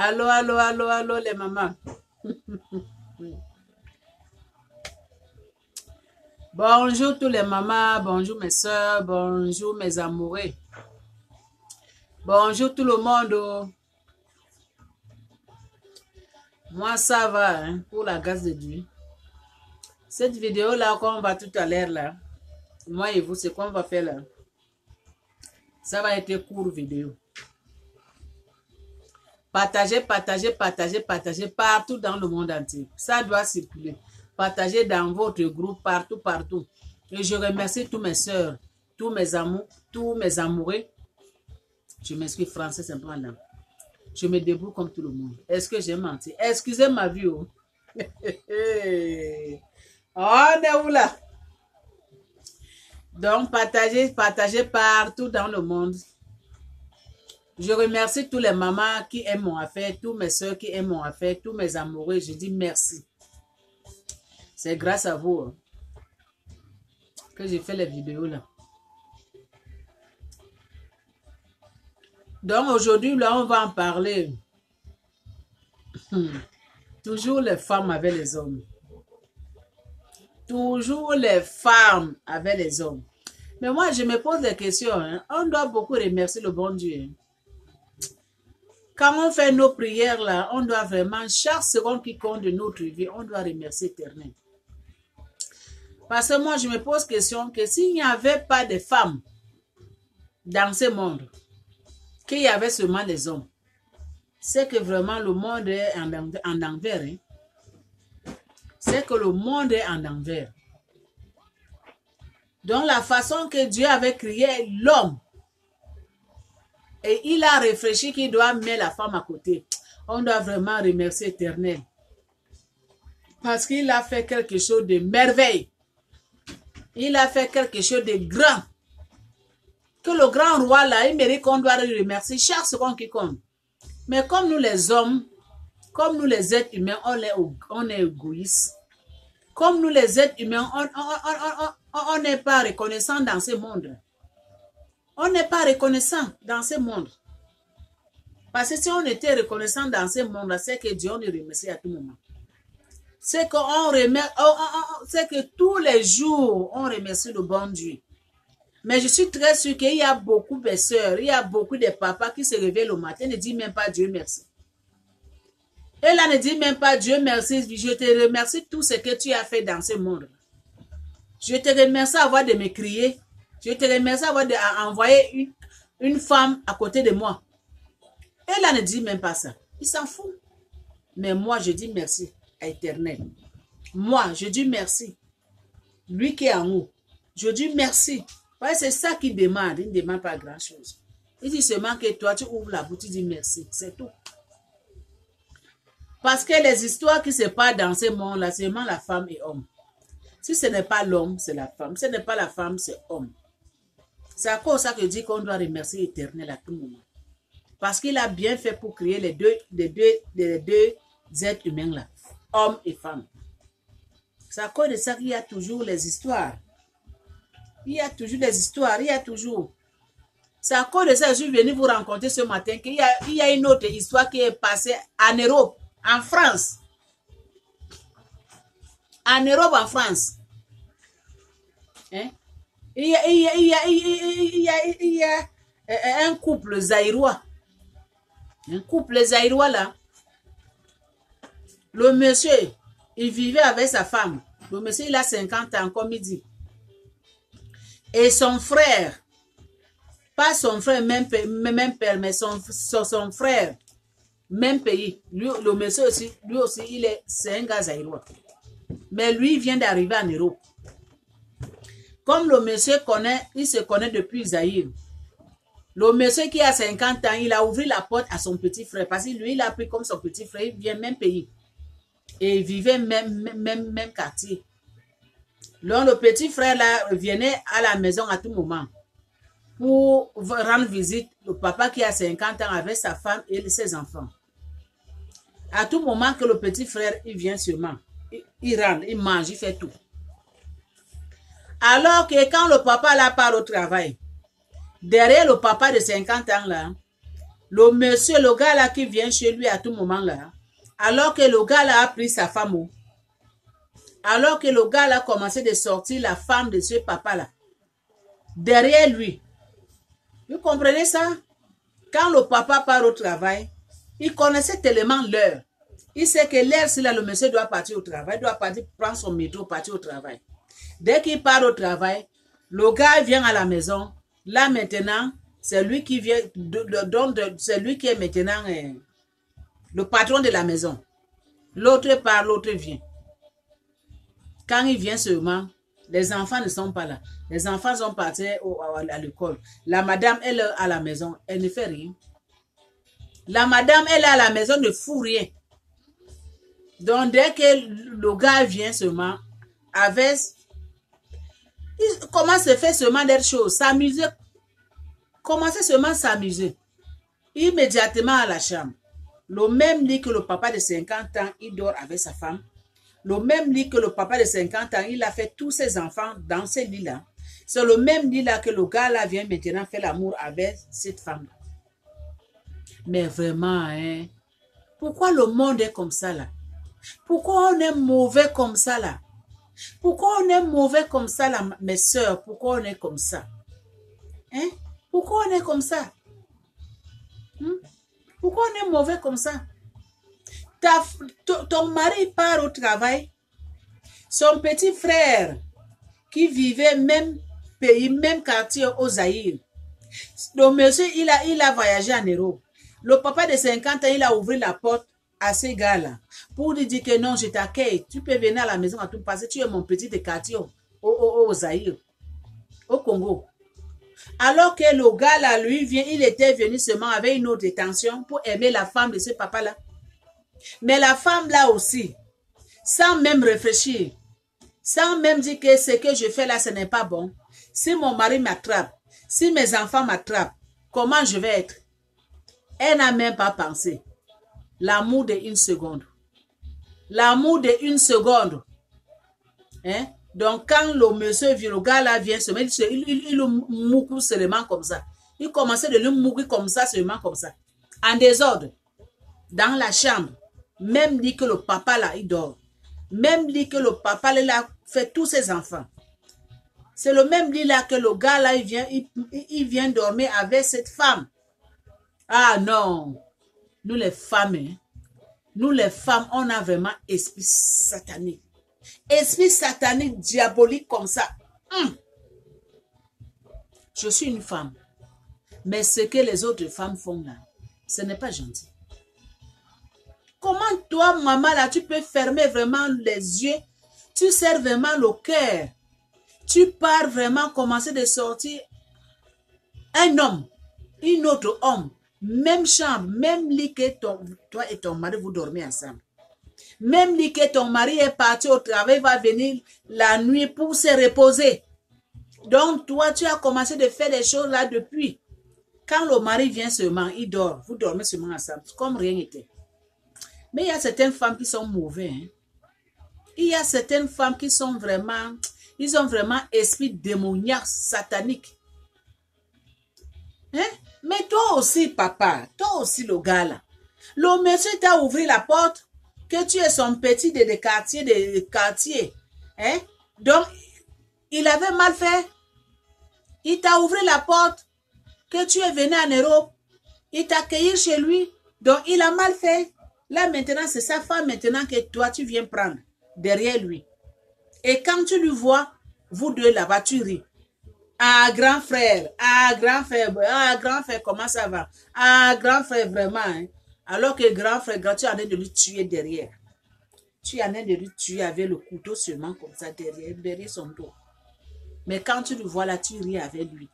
Allô, allô, allô, allô, les mamans. Bonjour tous les mamans, bonjour mes soeurs, bonjour mes amoureux. Bonjour tout le monde. Moi, ça va, hein, pour la grâce de Dieu. Cette vidéo-là, qu'on va tout à l'heure, là, moi et vous, c'est qu'on va faire là. Ça va être court vidéo. Partagez, partagez, partagez, partagez partout dans le monde entier. Ça doit circuler. Partagez dans votre groupe, partout, partout. Et je remercie tous mes soeurs, tous mes amours, tous mes amoureux. Je m'excuse français simplement là. Je me débrouille comme tout le monde. Est-ce que j'ai menti? Excusez ma vie. Oh. On est où là? Donc, partagez, partagez partout dans le monde. Je remercie tous les mamans qui aiment mon affaire, tous mes soeurs qui aiment mon affaire, tous mes amoureux. Je dis merci. C'est grâce à vous hein, que j'ai fait les vidéos là. Donc aujourd'hui, là, on va en parler. Toujours les femmes avec les hommes. Toujours les femmes avec les hommes. Mais moi, je me pose des questions. Hein. On doit beaucoup remercier le bon Dieu. Hein. Quand on fait nos prières là, on doit vraiment, chaque seconde qui compte de notre vie, on doit remercier l'Éternel. Parce que moi, je me pose question que s'il n'y avait pas de femmes dans ce monde, qu'il y avait seulement les hommes, c'est que vraiment le monde est en envers. Hein? C'est que le monde est en envers. Donc la façon que Dieu avait créé l'homme, et il a réfléchi qu'il doit mettre la femme à côté. On doit vraiment remercier l'Éternel. Parce qu'il a fait quelque chose de merveille. Il a fait quelque chose de grand. Que le grand roi là, il mérite qu'on doit le remercier chaque seconde qui compte. Mais comme nous les hommes, comme nous les êtres humains, on est égoïstes. Comme nous les êtres humains, on n'est pas reconnaissant dans ce monde. On n'est pas reconnaissant dans ce monde. Parce que si on était reconnaissant dans ce monde, c'est que Dieu nous remercie à tout moment. C'est que tous les jours, on remercie le bon Dieu. Mais je suis très sûre qu'il y a beaucoup de sœurs, il y a beaucoup de papas qui se réveillent le matin et ne disent même pas Dieu merci. Et là ne dit même pas Dieu merci, je te remercie tout ce que tu as fait dans ce monde. Je te remercie d'avoir de me crier. Je te remercie d'avoir envoyé une femme à côté de moi. Et là ne dit même pas ça. Il s'en fout. Mais moi, je dis merci à l'Éternel. Moi, je dis merci. Lui qui est en haut. Je dis merci. Ouais, c'est ça qu'il demande. Il ne demande pas grand-chose. Il dit seulement que toi, tu ouvres la bouche, tu dis merci. C'est tout. Parce que les histoires qui se passent dans ce monde-là, c'est seulement la femme et l'homme. Si ce n'est pas l'homme, c'est la femme. Si ce n'est pas la femme, c'est l'homme. C'est à cause de ça que je dis qu'on doit remercier l'Éternel à tout moment. Parce qu'il a bien fait pour créer les deux êtres humains là, hommes et femmes. C'est à cause de ça qu'il y a toujours les histoires. Il y a toujours des histoires, il y a toujours. C'est à cause de ça que je suis venu vous rencontrer ce matin qu'il y a une autre histoire qui est passée en Europe, en France. En Europe, en France. Hein? Il y a un couple zaïrois. Un couple zaïrois là. Le monsieur, il vivait avec sa femme. Le monsieur, il a 50 ans, comme il dit. Et son frère, pas son frère, même père, mais son frère, même pays. Lui, le monsieur aussi, lui aussi, c'est un gars zaïrois. Mais lui, il vient d'arriver en Europe. Comme le monsieur il se connaît depuis Zaïre. Le monsieur qui a 50 ans, il a ouvert la porte à son petit frère. Parce que lui, il a pris comme son petit frère, il vient même pays. Et il vivait même quartier. Donc, le petit frère là venait à la maison à tout moment. Pour rendre visite, le papa qui a 50 ans avec sa femme et ses enfants. À tout moment que le petit frère, il vient sûrement. Il rentre, il mange, il fait tout. Alors que quand le papa là part au travail, derrière le papa de 50 ans là, Le monsieur, le gars là qui vient chez lui à tout moment là, alors que le gars là a pris sa femme, alors que le gars là a commencé de sortir la femme de ce papa là, derrière lui. Vous comprenez ça? Quand le papa part au travail, il connaissait tellement l'heure. Il sait que l'heure, si là, le monsieur doit partir au travail, doit partir prendre son métro, partir au travail. Dès qu'il part au travail, le gars vient à la maison. Là maintenant, c'est lui qui vient, c'est lui qui est maintenant le patron de la maison. L'autre part, l'autre vient. Quand il vient seulement, les enfants ne sont pas là. Les enfants sont partis à l'école. La madame, elle est à la maison, elle ne fait rien. La madame, elle est à la maison, ne fout rien. Donc, dès que le gars vient seulement, avec... Il commence à faire seulement des choses, s'amuser. Commencer seulement à s'amuser. Immédiatement à la chambre. Le même lit que le papa de 50 ans, il dort avec sa femme. Le même lit que le papa de 50 ans, il a fait tous ses enfants dans ce lit-là. C'est le même lit-là que le gars-là vient maintenant faire l'amour avec cette femme. Mais vraiment, hein, pourquoi le monde est comme ça là? Pourquoi on est mauvais comme ça là? Pourquoi on est mauvais comme ça là, mes soeurs? Pourquoi on est comme ça? Hein? Pourquoi on est comme ça? Pourquoi on est mauvais comme ça? Ton mari part au travail. Son petit frère qui vivait même pays, même quartier au Zaïre. Donc monsieur, il a voyagé en Europe. Le papa de 50 ans, il a ouvert la porte à ces gars-là pour lui dire que non, je t'accueille. Tu peux venir à la maison à tout passer. Tu es mon petit de quartier au Zaïre, au Congo. Alors que le gars là, lui, il était venu seulement avec une autre intention pour aimer la femme de ce papa-là. Mais la femme là aussi, sans même réfléchir, sans même dire que ce que je fais là, ce n'est pas bon. Si mon mari m'attrape, si mes enfants m'attrapent, comment je vais être? Elle n'a même pas pensé. L'amour de une seconde. L'amour de une seconde. Hein? Donc, quand le monsieur vient, le gars là vient se mettre, il le moukou seulement comme ça. Il commençait de le mourir comme ça, seulement comme ça. En désordre. Dans la chambre. Même dit que le papa là, il dort. Même dit que le papa là fait tous ses enfants. C'est le même lit là que le gars là, il vient dormir avec cette femme. Ah non. Nous les femmes, hein? Nous les femmes, on a vraiment esprit satanique. Esprit satanique, diabolique comme ça. Je suis une femme. Mais ce que les autres femmes font là, ce n'est pas gentil. Comment toi, maman, là, tu peux fermer vraiment les yeux? Tu serres vraiment le cœur. Tu pars vraiment commencer de sortir un homme, un autre homme, même chambre, même lit que toi et ton mari, vous dormez ensemble. Même lit que ton mari est parti au travail, va venir la nuit pour se reposer. Donc, toi, tu as commencé de faire des choses là depuis. Quand le mari vient seulement, il dort. Vous dormez seulement ensemble, comme rien n'était. Mais il y a certaines femmes qui sont mauvaises. Hein? Il y a certaines femmes qui sont vraiment... Ils ont vraiment esprit démoniaque, satanique. Hein? Mais toi aussi, papa, toi aussi, le gars là. Le monsieur t'a ouvert la porte, que tu es son petit de quartier. Hein? Donc, il avait mal fait. Il t'a ouvert la porte, que tu es venu en Europe. Il t'a accueilli chez lui. Donc, il a mal fait. Là, maintenant, c'est sa femme maintenant que toi, tu viens prendre derrière lui. Et quand tu lui vois, vous deux là-bas, tu ris. Ah, grand frère, comment ça va? Ah, grand frère, vraiment. Hein? Alors que grand frère, tu es en train de lui tuer derrière. Tu es en train de lui tuer avec le couteau seulement comme ça, derrière son dos. Mais quand tu le vois là, tu ris avec lui.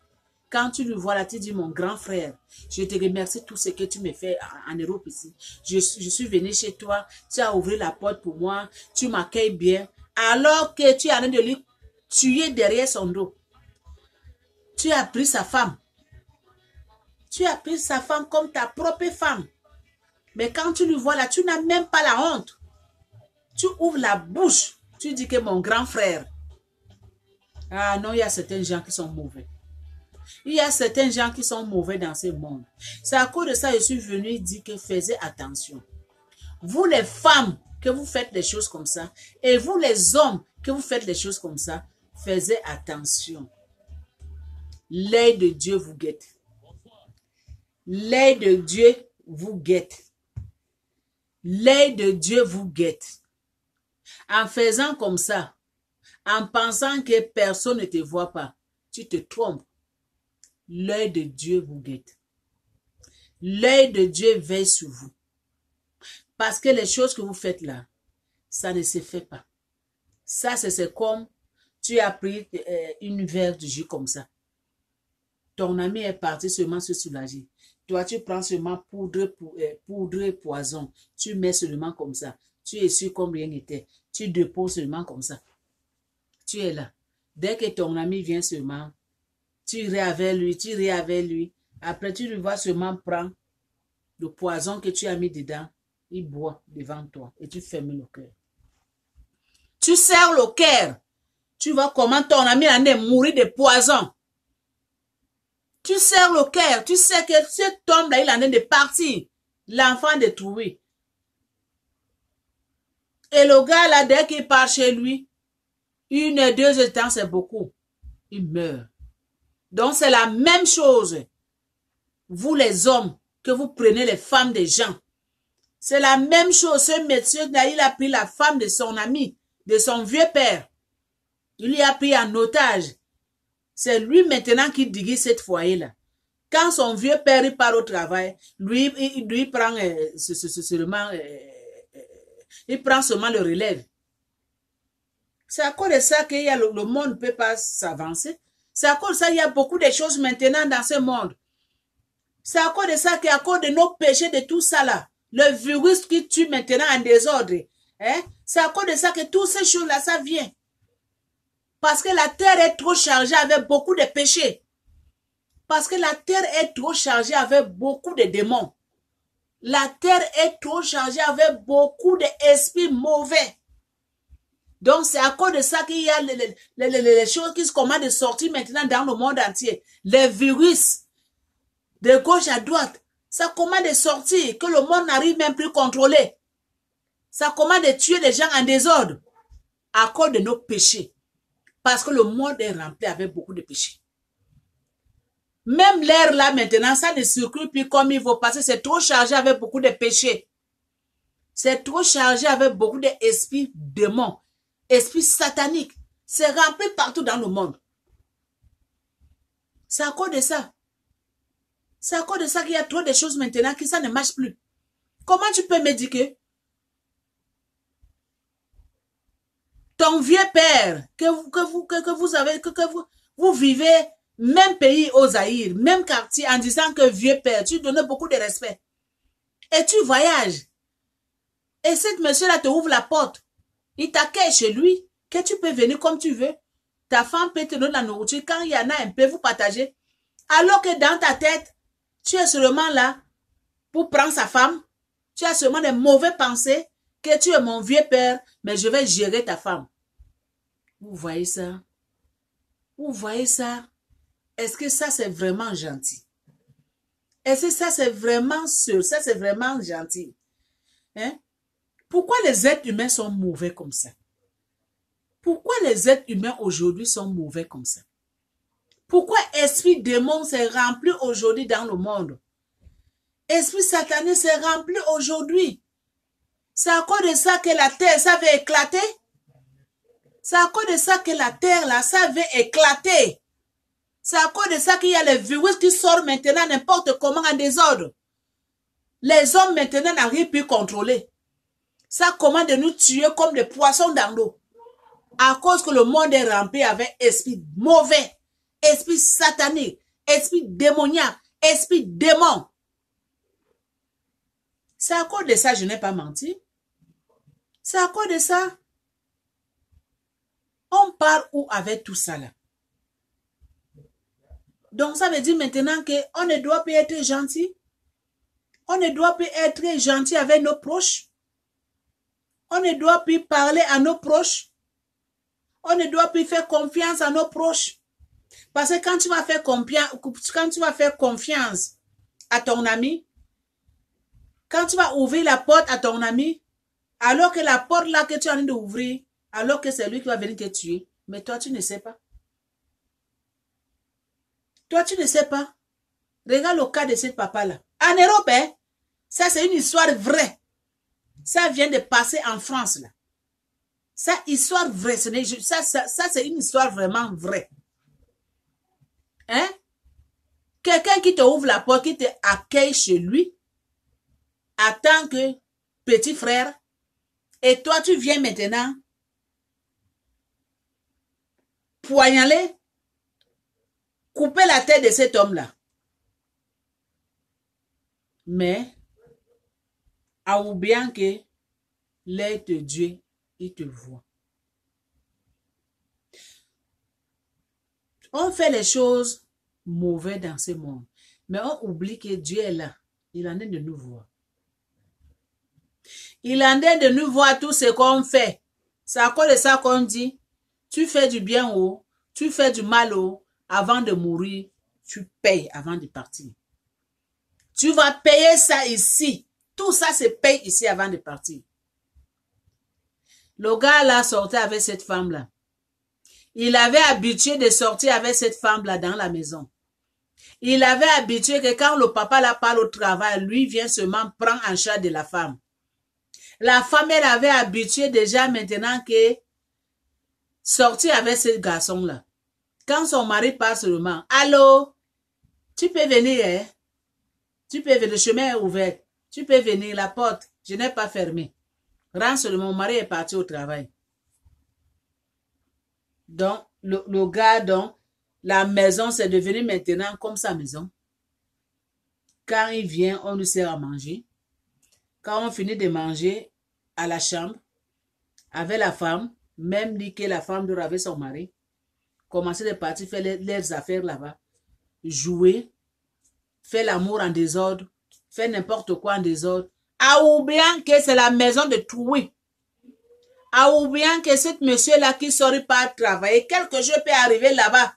Quand tu le vois là, tu dis, mon grand frère, je te remercie tout ce que tu me fais en Europe ici. Je suis venu chez toi, tu as ouvert la porte pour moi, tu m'accueilles bien. Alors que tu es en train de lui tuer derrière son dos. Tu as pris sa femme. Tu as pris sa femme comme ta propre femme. Mais quand tu le vois là, tu n'as même pas la honte. Tu ouvres la bouche. Tu dis que mon grand frère. Ah non, il y a certains gens qui sont mauvais. Il y a certains gens qui sont mauvais dans ce monde. C'est à cause de ça que je suis venu dire que faites attention. Vous les femmes que vous faites des choses comme ça, et vous les hommes que vous faites des choses comme ça, faites attention. L'œil de Dieu vous guette. L'œil de Dieu vous guette. L'œil de Dieu vous guette. En faisant comme ça, en pensant que personne ne te voit pas, tu te trompes. L'œil de Dieu vous guette. L'œil de Dieu veille sur vous. Parce que les choses que vous faites là, ça ne se fait pas. Ça, c'est comme tu as pris une verre de jus comme ça. Ton ami est parti seulement se soulager. Toi, tu prends seulement poudre et poison. Tu mets seulement comme ça. Tu es sûr comme rien n'était. Tu déposes seulement comme ça. Tu es là. Dès que ton ami vient seulement, tu ris avec lui. Après, tu le vois seulement prendre le poison que tu as mis dedans. Il boit devant toi et tu fermes le cœur. Tu serres le cœur. Tu vois comment ton ami en est mourir de poison. Tu serres le cœur. Tu sais que cet homme-là, il en est de partir. L'enfant de trouver. Et le gars là, dès qu'il part chez lui, 1 et 2 heures de temps, c'est beaucoup. Il meurt. Donc c'est la même chose. Vous les hommes, que vous prenez les femmes des gens. C'est la même chose. Ce monsieur-là, il a pris la femme de son ami, de son vieux père. Il lui a pris en otage. C'est lui maintenant qui dirige cette foyer-là. Quand son vieux père il part au travail, lui prend il prend seulement le relève. C'est à cause de ça que le monde ne peut pas s'avancer. C'est à cause de ça qu'il y a beaucoup de choses maintenant dans ce monde. C'est à cause de ça qu'à cause de nos péchés, de tout ça là, le virus qui tue maintenant en désordre, hein? C'est à cause de ça que toutes ces choses-là, ça vient. Parce que la terre est trop chargée avec beaucoup de péchés. Parce que la terre est trop chargée avec beaucoup de démons. La terre est trop chargée avec beaucoup d'esprits mauvais. Donc, c'est à cause de ça qu'il y a les choses qui se commandent de sortir maintenant dans le monde entier. Les virus, de gauche à droite, ça commande de sortir, que le monde n'arrive même plus à contrôler. Ça commande de tuer les gens en désordre à cause de nos péchés. Parce que le monde est rempli avec beaucoup de péchés. Même l'air là maintenant, ça ne circule plus comme il faut parce que c'est trop chargé avec beaucoup de péchés. C'est trop chargé avec beaucoup d'esprits démons, esprits sataniques. C'est rempli partout dans le monde. C'est à cause de ça. C'est à cause de ça qu'il y a trop de choses maintenant que ça ne marche plus. Comment tu peux me dire que ton vieux père, vous vivez même pays au Zaïre, même quartier, en disant que vieux père, tu donnes beaucoup de respect. Et tu voyages. Et cet monsieur-là te ouvre la porte. Il t'accueille chez lui, que tu peux venir comme tu veux. Ta femme peut te donner la nourriture. Quand il y en a un peu, vous partagez. Alors que dans ta tête, tu es seulement là pour prendre sa femme. Tu as seulement des mauvaises pensées que tu es mon vieux père, mais je vais gérer ta femme. Vous voyez ça? Vous voyez ça? Est-ce que ça, c'est vraiment gentil? Est-ce que ça, c'est vraiment sûr? Ça, c'est vraiment gentil? Hein? Pourquoi les êtres humains sont mauvais comme ça? Pourquoi les êtres humains aujourd'hui sont mauvais comme ça? Pourquoi esprit démon s'est rempli aujourd'hui dans le monde? Esprit satané s'est rempli aujourd'hui. C'est à cause de ça que la terre, ça va éclater. C'est à cause de ça que la terre, là, ça va éclater. C'est à cause de ça qu'il y a les virus qui sortent maintenant n'importe comment en désordre. Les hommes maintenant n'arrivent plus à contrôler. Ça commande de nous tuer comme des poissons dans l'eau. À cause que le monde est rempli avec esprit mauvais, esprit satanique, esprit démoniaque, esprit démon. C'est à cause de ça, je n'ai pas menti. C'est à cause de ça. On part où avec tout ça là? Donc ça veut dire maintenant qu'on ne doit pas être gentil. On ne doit pas être gentil avec nos proches. On ne doit plus parler à nos proches. On ne doit plus faire confiance à nos proches. Parce que quand tu vas faire confiance à ton ami, quand tu vas ouvrir la porte à ton ami, alors que la porte là que tu es en train d'ouvrir, alors que c'est lui qui va venir te tuer, mais toi tu ne sais pas. Toi tu ne sais pas. Regarde le cas de ce papa-là. En Europe, hein, ça c'est une histoire vraie. Ça vient de passer en France, là. Ça, histoire vraie. Ça c'est une histoire vraiment vraie. Hein? Quelqu'un qui te ouvre la porte, qui te accueille chez lui, en tant que petit frère, et toi, tu viens maintenant poignaler, couper la tête de cet homme-là. Mais, en oubliant que l'œil de Dieu, il te voit. On fait les choses mauvaises dans ce monde, mais on oublie que Dieu est là. Il en est de nous voir. Il en est de nous voir tout ce qu'on fait. C'est à cause de ça qu'on dit, tu fais du bien haut, tu fais du mal haut, avant de mourir, tu payes avant de partir. Tu vas payer ça ici. Tout ça se paye ici avant de partir. Le gars là sortait avec cette femme-là. Il avait habitué de sortir avec cette femme-là dans la maison. Il avait habitué que quand le papa la parle au travail, lui vient seulement prendre en charge de la femme. La femme, elle avait habitué déjà maintenant que sortir avec ce garçon-là. Quand son mari part seulement, allô, tu peux venir, hein? Tu peux venir, le chemin est ouvert. Tu peux venir, la porte, je n'ai pas fermé. Rentre seulement, mon mari est parti au travail. Donc, le gars, donc, la maison, c'est devenu maintenant comme sa maison. Quand il vient, on lui sert à manger. Quand on finit de manger à la chambre, avec la femme, même dit que la femme doit avec son mari, commencer de partir faire leurs affaires là-bas, jouer, faire l'amour en désordre, faire n'importe quoi en désordre, en oubliant que c'est la maison de Troué. En oubliant que ce monsieur-là qui sort pas travailler, quelque chose peut arriver là-bas.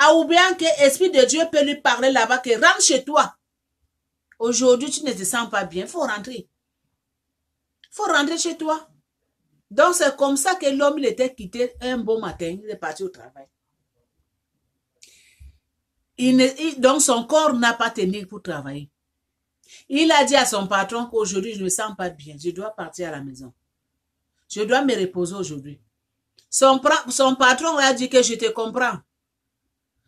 En oubliant que l'Esprit de Dieu peut lui parler là-bas, que rentre chez toi. Aujourd'hui, tu ne te sens pas bien, il faut rentrer. Il faut rentrer chez toi. Donc, c'est comme ça que l'homme, il était quitté un beau matin, il est parti au travail. Donc, son corps n'a pas tenu pour travailler. Il a dit à son patron qu'aujourd'hui, je ne me sens pas bien, je dois partir à la maison. Je dois me reposer aujourd'hui. Son patron a dit que je te comprends.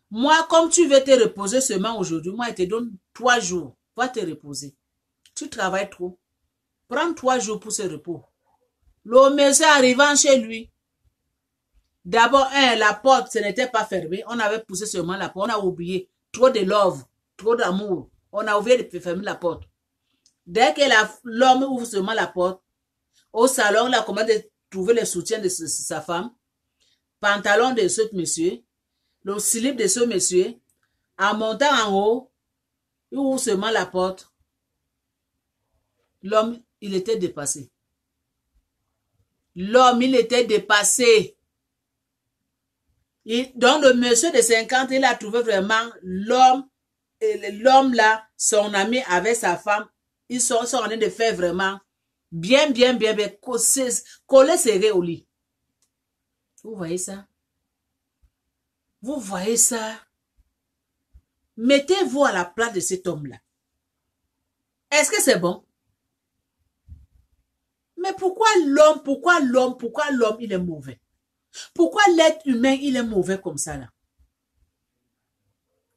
Moi, comme tu veux te reposer seulement aujourd'hui, moi, je te donne 3 jours. Va te reposer. Tu travailles trop. Prends 3 jours pour ce repos. Le monsieur arrivant chez lui, d'abord, la porte, ce n'était pas fermée. On avait poussé seulement la porte. On a oublié. Trop de love, trop d'amour. On a oublié de fermer la porte. Dès que l'homme ouvre seulement la porte, au salon, il a commencé de trouver le soutien de sa femme, pantalon de ce monsieur, le slip de ce monsieur. En montant en haut, il ouvre seulement la porte. L'homme, il était dépassé. L'homme, il était dépassé. Donc, le monsieur de 50, il a trouvé vraiment l'homme là, son ami avec sa femme, ils sont en train de faire vraiment bien, coller serré au lit. Vous voyez ça? Vous voyez ça? Mettez-vous à la place de cet homme-là. Est-ce que c'est bon? Mais pourquoi l'homme, il est mauvais? Pourquoi l'être humain, il est mauvais comme ça, là?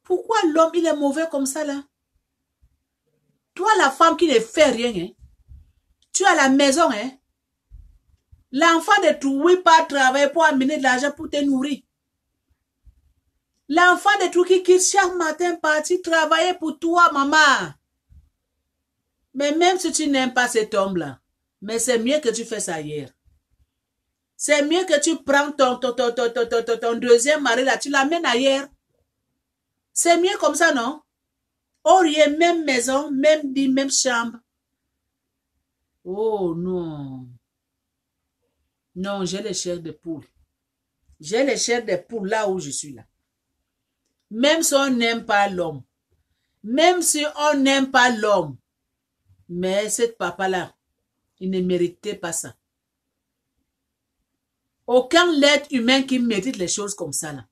Pourquoi l'homme, il est mauvais comme ça, là? Toi, la femme qui ne fait rien, hein? Tu es à la maison, hein? L'enfant de tout, oui, pas travailler pour amener de l'argent pour te nourrir. L'enfant de tout qui quitte chaque matin partir travailler pour toi, maman. Mais même si tu n'aimes pas cet homme-là, mais c'est mieux que tu fais ça hier. C'est mieux que tu prends ton deuxième mari là, tu l'amènes ailleurs. C'est mieux comme ça, non? Auriez même maison, même lit, même chambre. Oh non. Non, j'ai les chairs de poule. J'ai les chairs de poule là où je suis là. Même si on n'aime pas l'homme. Même si on n'aime pas l'homme. Mais cet papa-là, il ne méritait pas ça. Aucun être humain qui mérite les choses comme ça, là.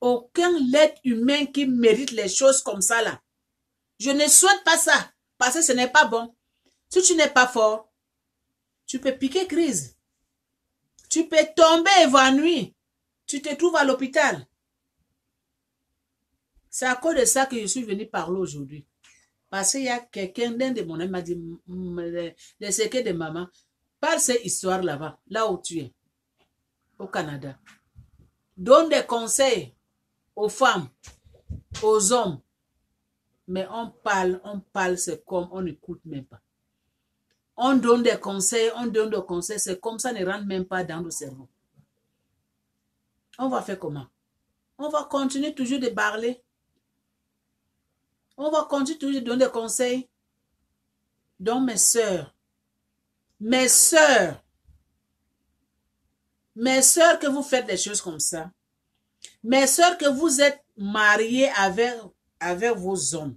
Aucun être humain qui mérite les choses comme ça, là. Je ne souhaite pas ça, parce que ce n'est pas bon. Si tu n'es pas fort, tu peux piquer crise. Tu peux tomber évanoui. Tu te trouves à l'hôpital. C'est à cause de ça que je suis venu parler aujourd'hui. Parce qu'il y a quelqu'un, d'un de mon amis m'a dit, les secrets de maman, parle cette histoire là-bas, là où tu es, au Canada. Donne des conseils aux femmes, aux hommes. Mais on parle, c'est comme, on n'écoute même pas. On donne des conseils, c'est comme ça ne rentre même pas dans le cerveau. On va faire comment? On va continuer toujours de parler. On va continuer toujours de donner des conseils. Donc mes sœurs, que vous faites des choses comme ça, mes sœurs que vous êtes mariées avec vos hommes,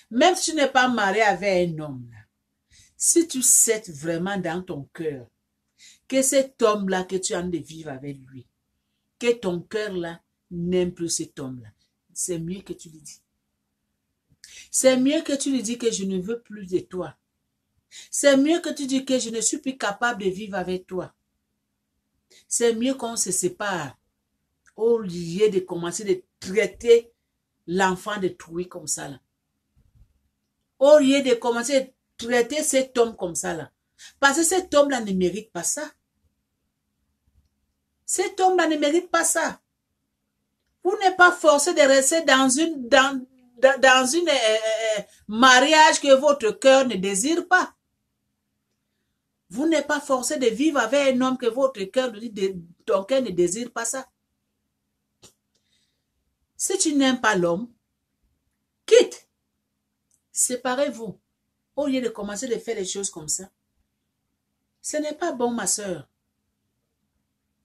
même si tu n'es pas marié avec un homme, si tu sais vraiment dans ton cœur que cet homme-là que tu as de vivre avec lui, que ton cœur-là n'aime plus cet homme-là, c'est mieux que tu lui dis. C'est mieux que tu lui dis que je ne veux plus de toi. C'est mieux que tu dis que je ne suis plus capable de vivre avec toi. C'est mieux qu'on se sépare au lieu de commencer de traiter l'enfant de trouille comme ça, là. Au lieu de commencer à traiter cet homme comme ça, là. Parce que cet homme-là ne mérite pas ça. Cet homme-là ne mérite pas ça. Vous n'êtes pas forcé de rester dans une mariage que votre cœur ne désire pas. Vous n'êtes pas forcé de vivre avec un homme que votre cœur ton cœur ne désire pas ça. Si tu n'aimes pas l'homme, quitte. Séparez-vous. Au lieu de commencer de faire les choses comme ça. Ce n'est pas bon, ma soeur.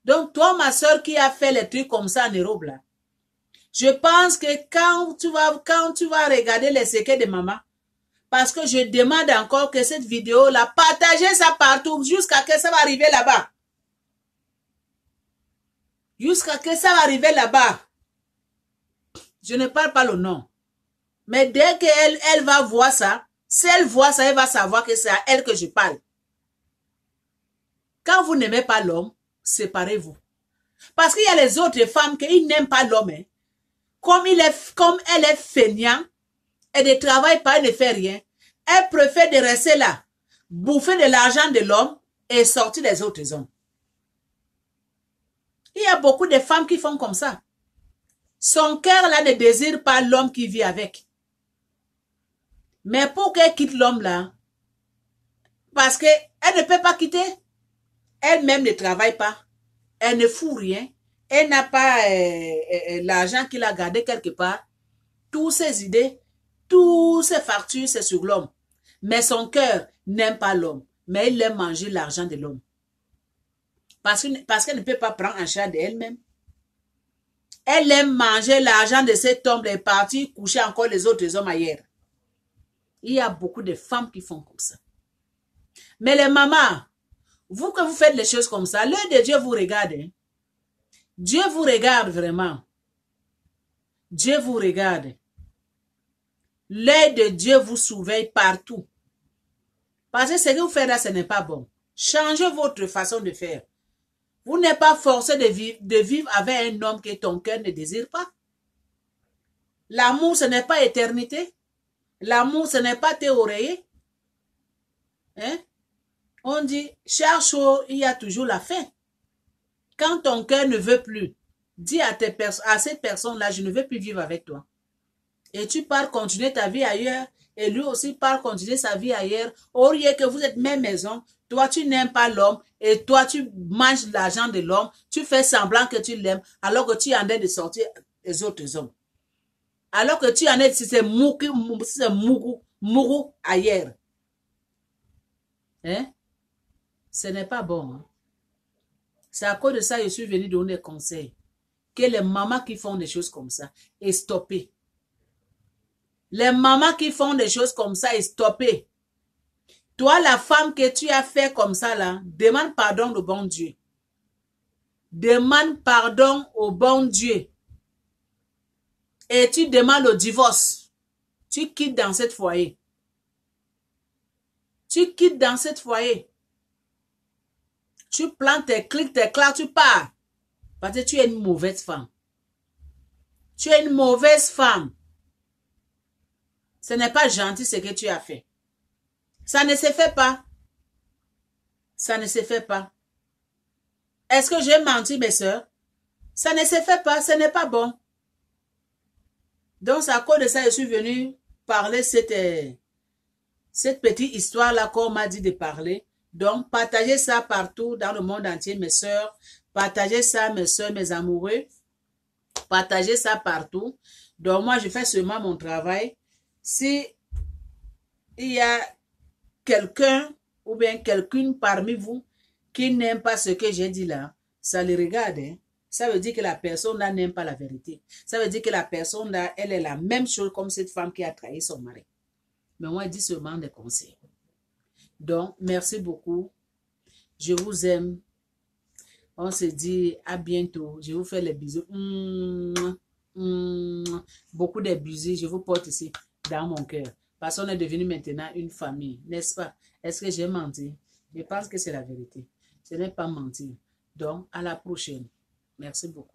Donc, toi, ma soeur, qui a fait les trucs comme ça en Europe, là, je pense que quand tu vas regarder les secrets de maman, parce que je demande encore que cette vidéo-là, partagez ça partout jusqu'à que ça va arriver là-bas. Jusqu'à que ça va arriver là-bas. Je ne parle pas le nom. Mais dès qu'elle va voir ça, si elle voit ça, elle va savoir que c'est à elle que je parle. Quand vous n'aimez pas l'homme, séparez-vous. Parce qu'il y a les autres femmes qui n'aiment pas l'homme. Hein. Comme elle est feignante, elle ne travaille pas, elle ne fait rien. Elle préfère de rester là, bouffer de l'argent de l'homme et sortir des autres hommes. Il y a beaucoup de femmes qui font comme ça. Son cœur là ne désire pas l'homme qui vit avec. Mais pour qu'elle quitte l'homme là, parce qu'elle ne peut pas quitter, elle-même ne travaille pas, elle ne fout rien, elle n'a pas l'argent qu'il a gardé quelque part, toutes ses idées, toutes ses factures, c'est sur l'homme. Mais son cœur n'aime pas l'homme, mais il aime manger l'argent de l'homme. Parce qu'elle ne peut pas prendre en charge d'elle-même. Elle aime manger l'argent de cet homme et partir coucher encore les autres hommes ailleurs. Il y a beaucoup de femmes qui font comme ça. Mais les mamans, vous que vous faites les choses comme ça, l'œil de Dieu vous regarde. Hein? Dieu vous regarde vraiment. Dieu vous regarde. L'œil de Dieu vous surveille partout. Parce que ce que vous faites là, ce n'est pas bon. Changez votre façon de faire. Vous n'êtes pas forcé de vivre avec un homme que ton cœur ne désire pas. L'amour, ce n'est pas éternité. L'amour, ce n'est pas tes oreillers. Hein? On dit, chaque chose, il y a toujours la fin. Quand ton cœur ne veut plus, dis à cette personne-là, je ne veux plus vivre avec toi. Et tu pars continuer ta vie ailleurs, et lui aussi part continuer sa vie ailleurs. Au lieu que vous êtes même maison, toi tu n'aimes pas l'homme, et toi tu manges l'argent de l'homme, tu fais semblant que tu l'aimes, alors que tu es en train de sortir les autres hommes. Alors que tu en es, si c'est mougou ailleurs. Hein? Ce n'est pas bon. Hein? C'est à cause de ça que je suis venu donner des conseils. que les mamans qui font des choses comme ça est stoppée. Les mamans qui font des choses comme ça est stoppée. Toi, la femme que tu as fait comme ça là, demande pardon au bon Dieu. Demande pardon au bon Dieu. Et tu demandes le divorce. Tu quittes dans cette foyer. Tu quittes dans cette foyer. Tu plantes tes clics, tes claques, tu pars. Parce que tu es une mauvaise femme. Tu es une mauvaise femme. Ce n'est pas gentil ce que tu as fait. Ça ne se fait pas. Ça ne se fait pas. Est-ce que j'ai menti, mes soeurs? Ça ne se fait pas, ce n'est pas bon. Donc, c'est à cause de ça que je suis venue parler cette petite histoire-là qu'on m'a dit de parler. Donc, partagez ça partout dans le monde entier, mes soeurs. Partagez ça, mes soeurs, mes amoureux. Partagez ça partout. Donc, moi, je fais seulement mon travail. Si il y a quelqu'un ou bien quelqu'une parmi vous qui n'aime pas ce que j'ai dit là, ça le regarde. Hein? Ça veut dire que la personne là n'aime pas la vérité. Ça veut dire que la personne là, elle est la même chose comme cette femme qui a trahi son mari. Mais moi, je dis seulement des conseils. Donc, merci beaucoup. Je vous aime. On se dit à bientôt. Je vous fais les bisous. Beaucoup de bisous. Je vous porte ici dans mon cœur. Parce qu'on est devenu maintenant une famille. N'est-ce pas? Est-ce que j'ai menti? Je pense que c'est la vérité. Ce n'est pas mentir. Donc, à la prochaine. Merci beaucoup.